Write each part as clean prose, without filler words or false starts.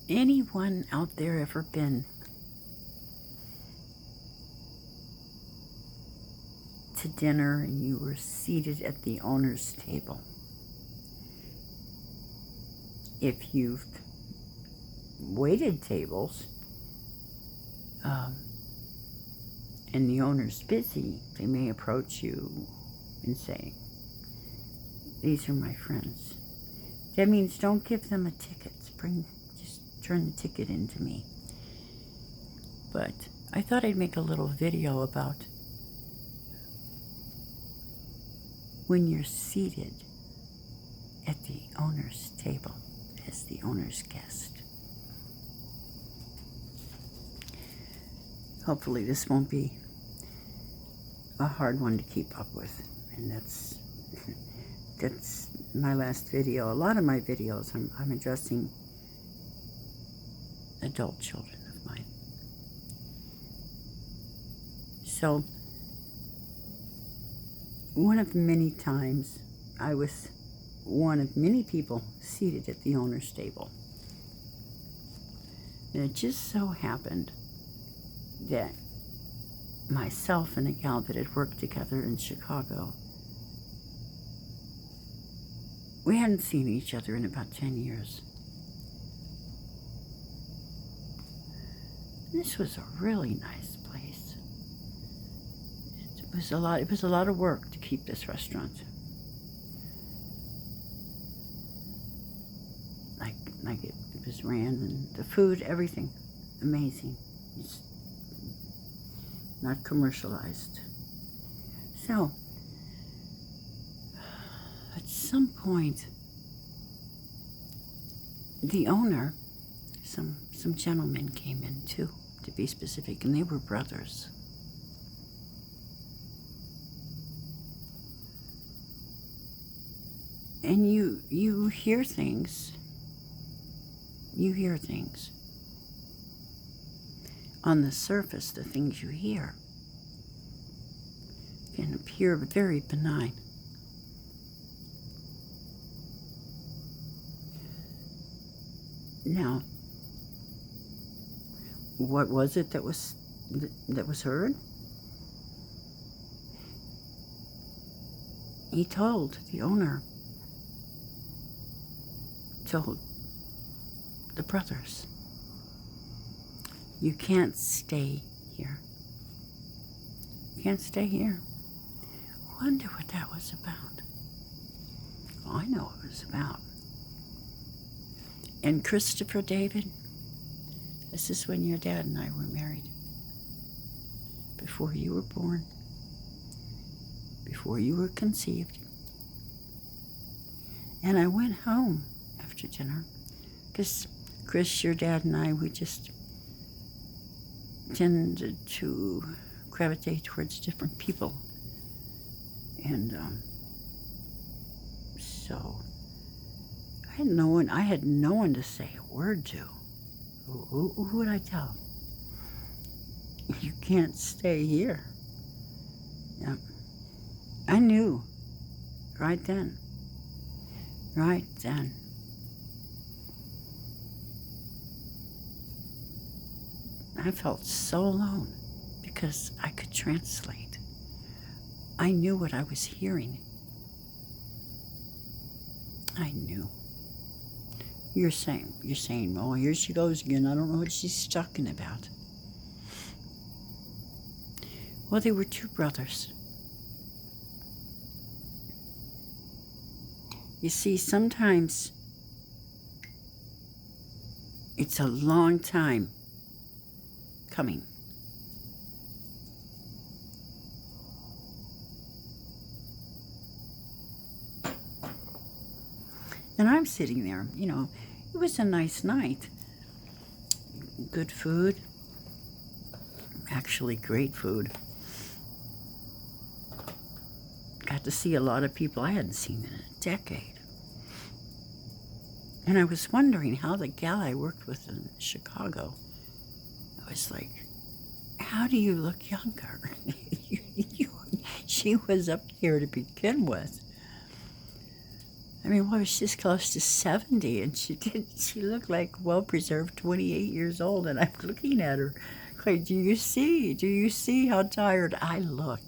Anyone out there ever been to dinner and you were seated at the owner's table? If you've waited tables and the owner's busy, they may approach you and say, "These are my friends." That means don't give them a ticket. Just turn the ticket into me. But I thought I'd make a little video about when you're seated at the owner's table as the owner's guest. Hopefully this won't be a hard one to keep up with. And that's my last video. A lot of my videos, I'm addressing adult children of mine. So, one of many times I was one of many people seated at the owner's table. And it just so happened that myself and a gal that had worked together in Chicago, we hadn't seen each other in about 10 years. This was a really nice place. It was a lot of work to keep this restaurant. Like it was ran, and the food, everything, amazing. It's not commercialized. So, at some point, the owner, some gentlemen came in too, to be specific, and they were brothers. And you hear things. You hear things. On the surface, the things you hear can appear very benign. Now, what was it that was heard? The owner told the brothers, "You can't stay here. You can't stay here." Wonder what that was about. Well, I know what it was about. And Christopher David, this is when your dad and I were married. Before you were born. Before you were conceived. And I went home after dinner because Chris, your dad, and I, we just tended to gravitate towards different people. And so I had no one to say a word to. Who would I tell? You can't stay here. Yeah. I knew right then. Right then. I felt so alone because I could translate. I knew what I was hearing. I knew. You're saying, "Oh, here she goes again. I don't know what she's talking about." Well, they were two brothers. You see, sometimes it's a long time coming. And I'm sitting there, it was a nice night. Good food. Actually, great food. Got to see a lot of people I hadn't seen in a decade. And I was wondering how the gal I worked with in Chicago, I was like, "How do you look younger?" She was up here to begin with. I mean, well, she's close to 70, and she looked like well-preserved 28 years old, and I'm looking at her. Like, do you see how tired I look?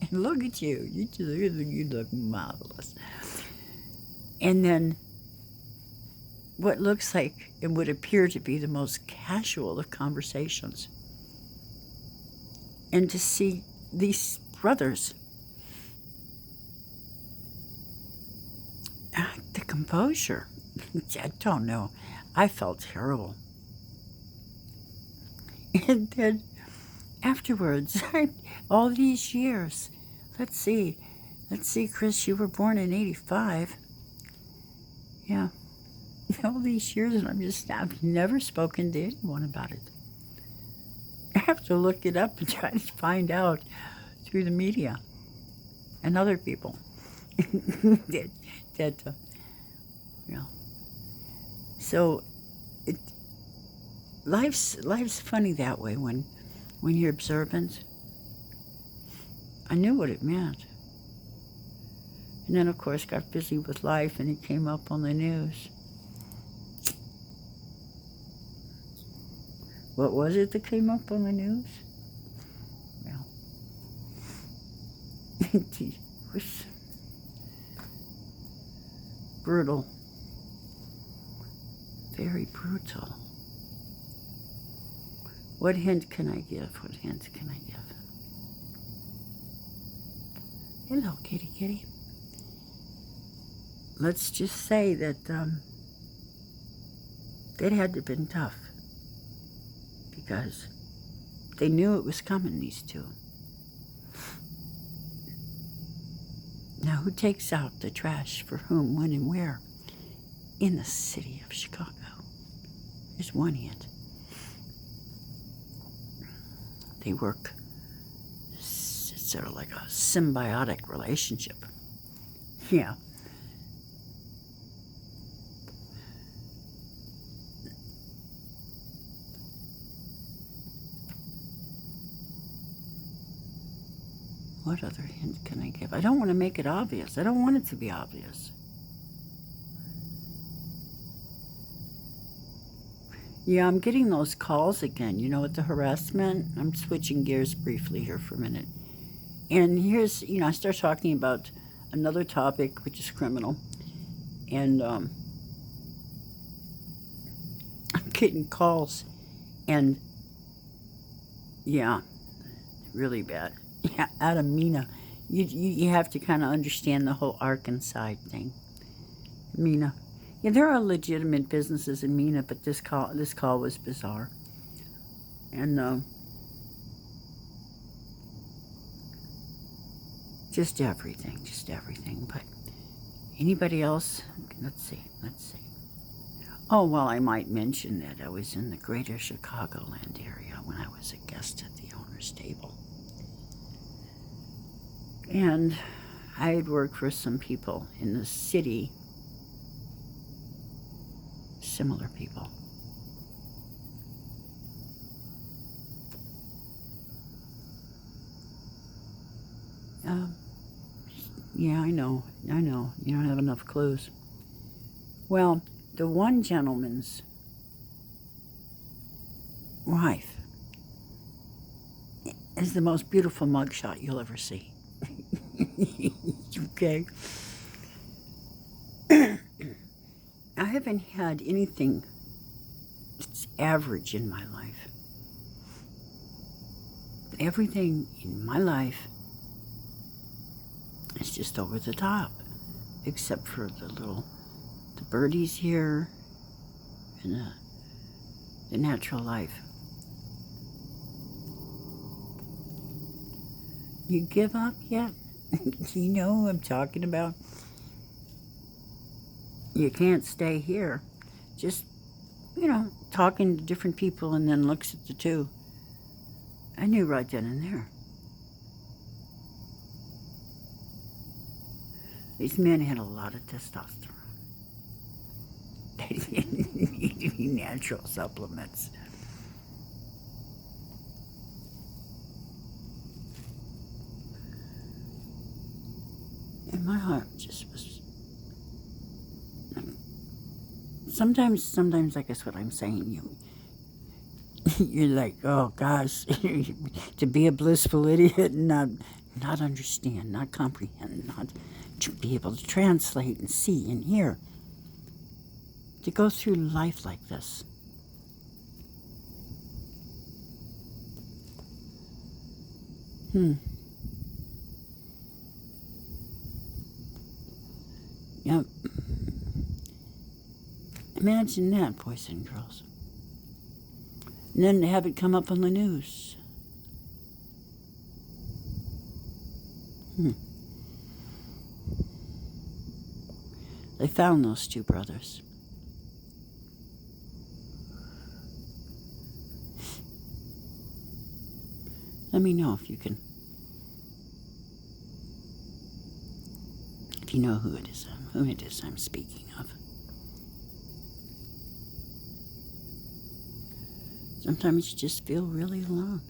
And look at you. You look marvelous. And then what looks like and would appear to be the most casual of conversations. And to see these brothers, the composure, I don't know. I felt terrible. And then afterwards, all these years, let's see, Chris, you were born in 85. Yeah. All these years, and I've never spoken to anyone about it. I have to look it up and try to find out through the media and other people that you know. So life's funny that way when you're observant. I knew what it meant. And then, of course, got busy with life, and it came up on the news. What was it that came up on the news? Well, it was brutal. Very brutal. What hint can I give? What hint can I give? Hello, kitty kitty. Let's just say that it had to have been tough because they knew it was coming, these two. Now, who takes out the trash for whom, when, and where? In the city of Chicago. There's one hint. They work, it's sort of like a symbiotic relationship. Yeah. What other hint can I give? I don't want to make it obvious. I don't want it to be obvious. Yeah, I'm getting those calls again, you know, with the harassment. I'm switching gears briefly here for a minute. And here's, you know, I start talking about another topic, which is criminal. And I'm getting calls. And, yeah, really bad. Yeah, out of Mena. You have to kind of understand the whole Arkansas thing. Mena. Yeah, there are legitimate businesses in Mena, but this call was bizarre. And just everything. But anybody else? Let's see. Oh, well, I might mention that I was in the greater Chicagoland area when I was a guest at the owner's table. And I had worked for some people in the city, similar people. Yeah, I know. You don't have enough clues. Well, the one gentleman's wife is the most beautiful mugshot you'll ever see. Okay. I haven't had anything that's average in my life. Everything in my life is just over the top, except for the birdies here and the natural life. You give up yet? You know who I'm talking about? You can't stay here. Just, you know, talking to different people and then looks at the two. I knew right then and there. These men had a lot of testosterone. They didn't need any natural supplements. And my heart just was Sometimes I guess what I'm saying, you're like, oh gosh, to be a blissful idiot and not understand, not comprehend, not to be able to translate and see and hear, to go through life like this. Yep. Imagine that, boys and girls. And then have it come up on the news. They found those two brothers. Let me know if you can. If you know who it is I'm speaking of. Sometimes you just feel really alone.